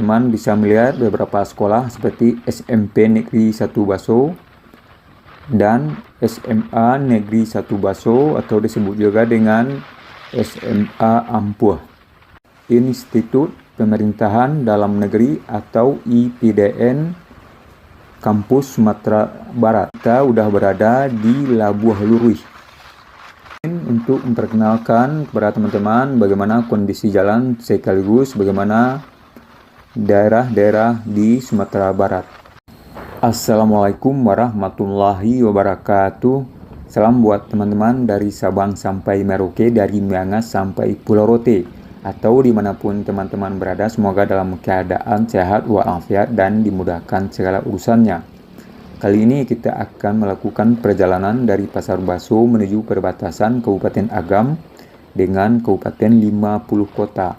teman-teman bisa melihat beberapa sekolah seperti SMP Negeri 1 Baso dan SMA Negeri 1 Baso atau disebut juga dengan SMA Ampuh. Institut Pemerintahan Dalam Negeri atau IPDN Kampus Sumatera Barat. Kita udah berada di Labuh Lurui. Untuk memperkenalkan kepada teman-teman bagaimana kondisi jalan sekaligus bagaimana daerah-daerah di Sumatera Barat. Assalamualaikum warahmatullahi wabarakatuh. Salam buat teman-teman dari Sabang sampai Merauke, dari Miangas sampai Pulau Rote, atau dimanapun teman-teman berada. Semoga dalam keadaan sehat walafiat dan dimudahkan segala urusannya. Kali ini kita akan melakukan perjalanan dari Pasar Baso menuju perbatasan Kabupaten Agam dengan Kabupaten 50 Kota.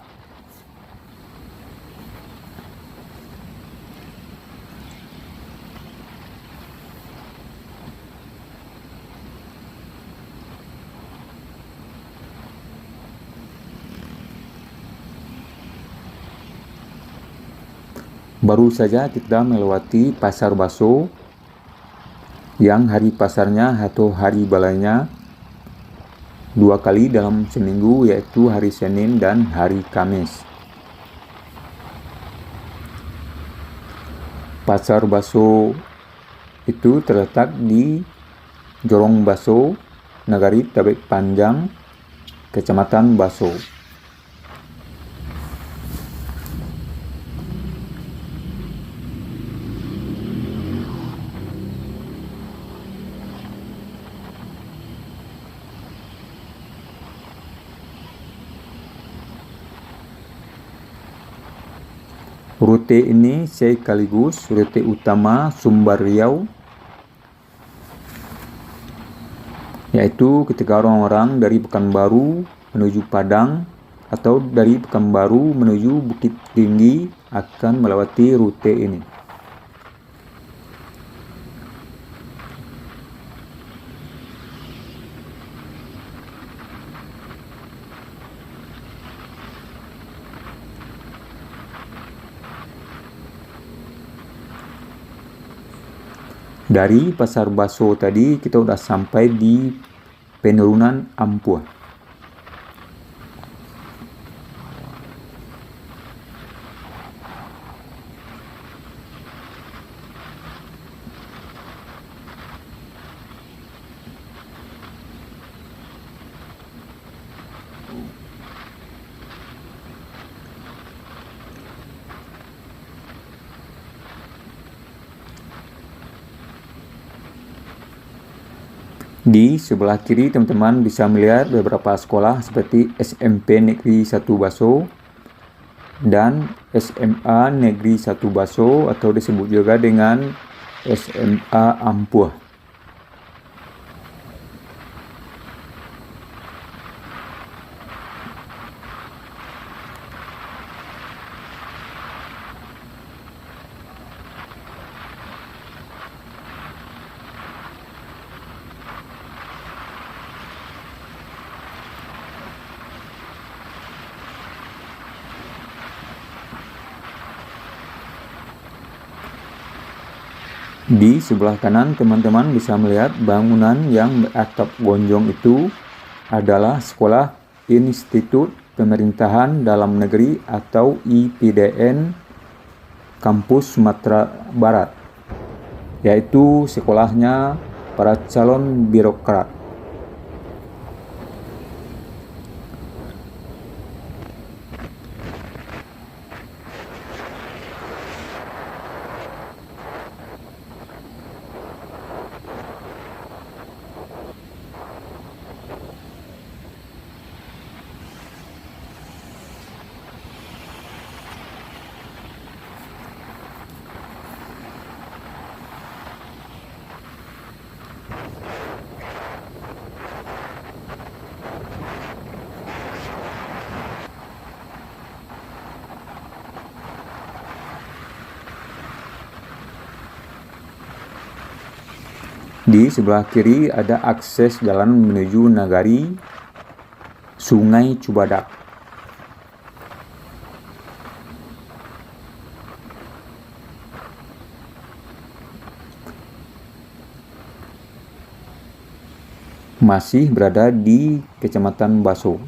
Baru saja kita melewati Pasar Baso yang hari pasarnya atau hari balainya 2 kali dalam seminggu, yaitu hari Senin dan hari Kamis. Pasar Baso itu terletak di Jorong Baso, Nagari Tabek Panjang, Kecamatan Baso. Rute ini sekaligus rute utama Sumber Riau, yaitu ketika orang-orang dari Pekanbaru menuju Padang atau dari Pekanbaru menuju Bukit Tinggi akan melewati rute ini. Dari Pasar Baso tadi kita udah sampai di penurunan Ampuh. Di sebelah kiri teman-teman bisa melihat beberapa sekolah seperti SMP Negeri 1 Baso dan SMA Negeri 1 Baso atau disebut juga dengan SMA Ampuh. Di sebelah kanan teman-teman bisa melihat bangunan yang beratap gonjong itu adalah Sekolah Institut Pemerintahan Dalam Negeri atau IPDN Kampus Sumatera Barat, yaitu sekolahnya para calon birokrat. Di sebelah kiri ada akses jalan menuju Nagari Sungai Cubadak. masih berada di Kecamatan Baso.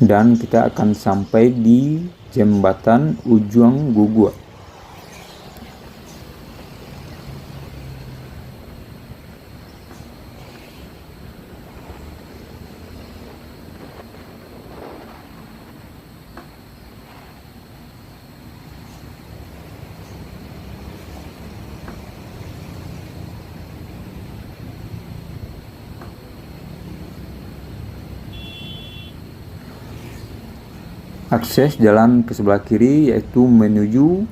Dan kita akan sampai di Jembatan Ujung Gugua. Akses jalan ke sebelah kiri yaitu menuju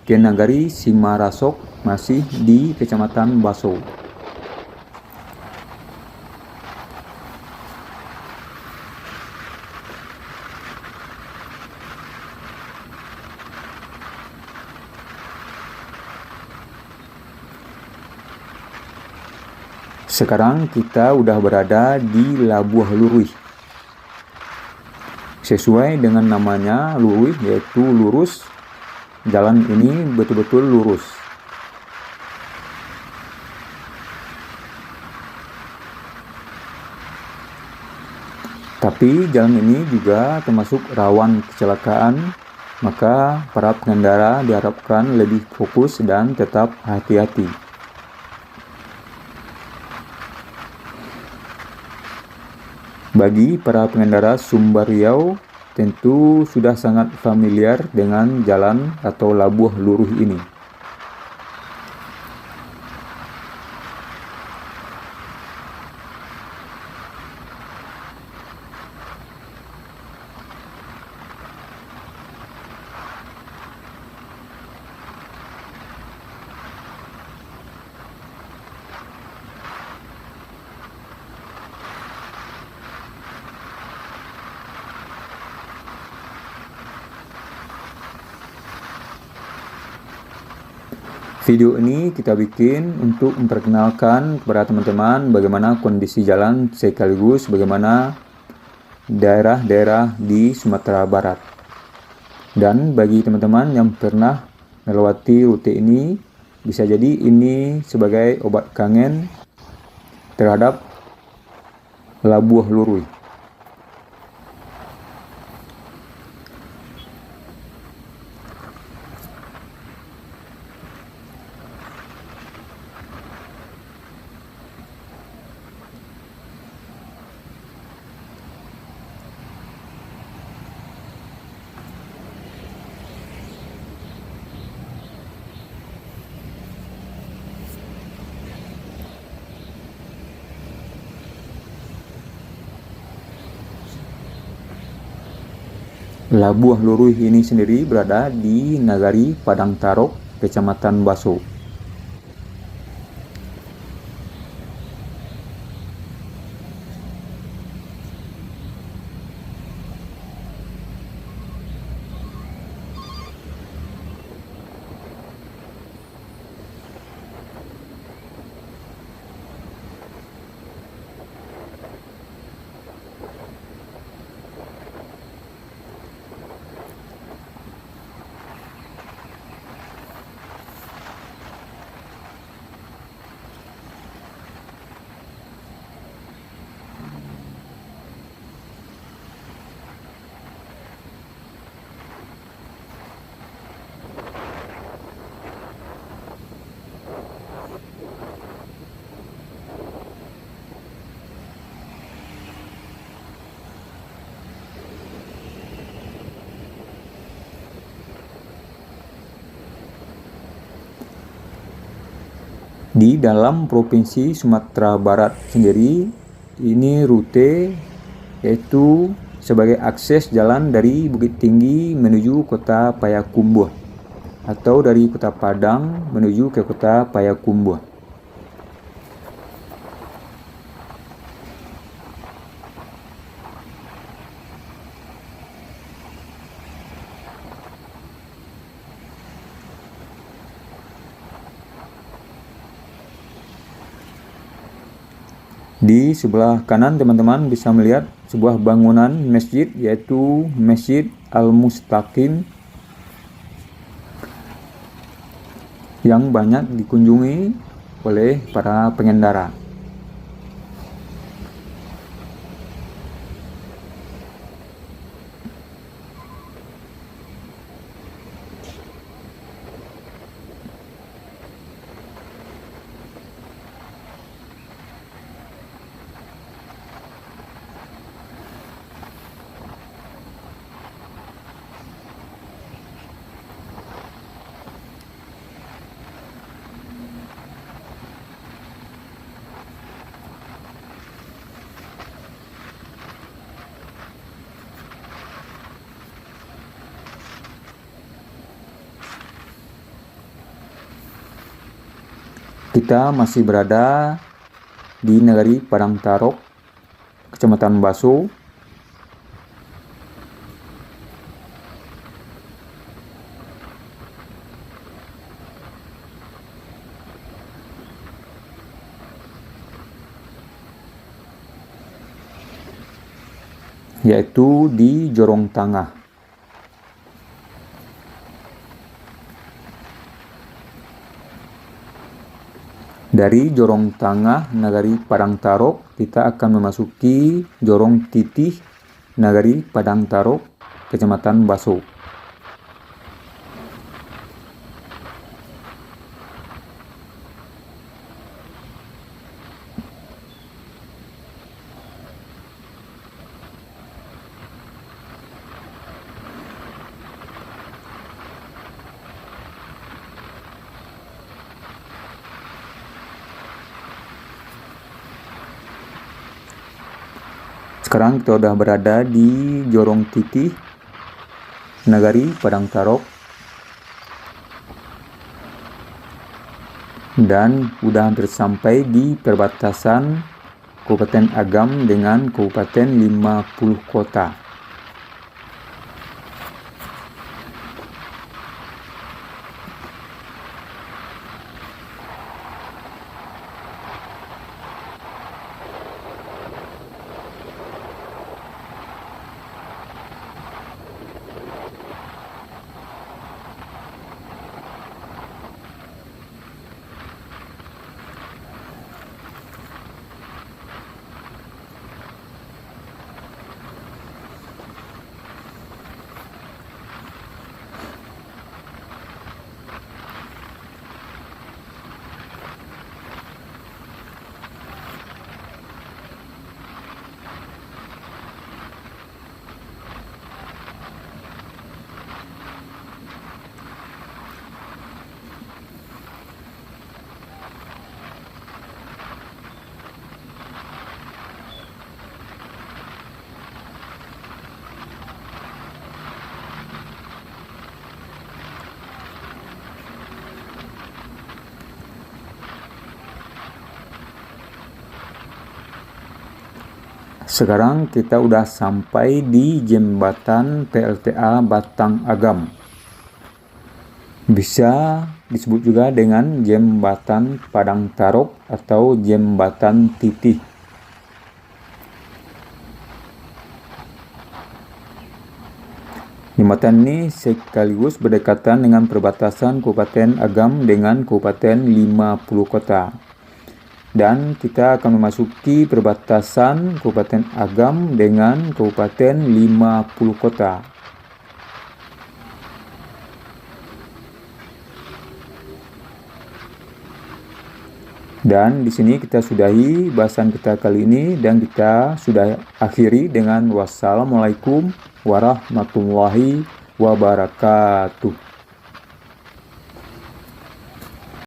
ke Nagari Simarasok, masih di Kecamatan Baso. Sekarang kita udah berada di Labuh Luruih. Sesuai dengan namanya Luruih, yaitu lurus. Jalan ini betul-betul lurus. Tapi jalan ini juga termasuk rawan kecelakaan, maka para pengendara diharapkan lebih fokus dan tetap hati-hati. Bagi para pengendara Sumber Riau, tentu sudah sangat familiar dengan jalan atau Labuh Luruh ini. Video ini kita bikin untuk memperkenalkan kepada teman-teman bagaimana kondisi jalan sekaligus bagaimana daerah-daerah di Sumatera Barat. Dan bagi teman-teman yang pernah melewati rute ini, bisa jadi ini sebagai obat kangen terhadap Labuh Luruih. Labuh Luruih ini sendiri berada di Nagari Padang Tarok, Kecamatan Baso. Di dalam Provinsi Sumatera Barat sendiri, ini rute yaitu sebagai akses jalan dari Bukit Tinggi menuju kota Payakumbuh atau dari kota Padang menuju ke kota Payakumbuh. Di sebelah kanan teman-teman bisa melihat sebuah bangunan masjid, yaitu Masjid Al-Mustaqim, yang banyak dikunjungi oleh para pengendara. Kita masih berada di negeri Padang Tarok, Kecamatan Baso. Yaitu di Jorong Tangah. Dari Jorong Tangah Nagari Padang Tarok, kita akan memasuki Jorong Titih Nagari Padang Tarok, Kecamatan Baso. Sekarang kita sudah berada di Jorong Titih Nagari Padang Tarok, dan sudah hampir sampai di perbatasan Kabupaten Agam dengan Kabupaten 50 Kota. Sekarang kita udah sampai di jembatan PLTA Batang Agam. Bisa disebut juga dengan jembatan Padang Tarok atau jembatan Titih. Jembatan ini sekaligus berdekatan dengan perbatasan Kabupaten Agam dengan Kabupaten 50 Kota. Dan kita akan memasuki perbatasan Kabupaten Agam dengan Kabupaten 50 Kota. Dan di sini kita sudahi bahasan kita kali ini, dan kita sudah akhiri dengan wassalamualaikum warahmatullahi wabarakatuh.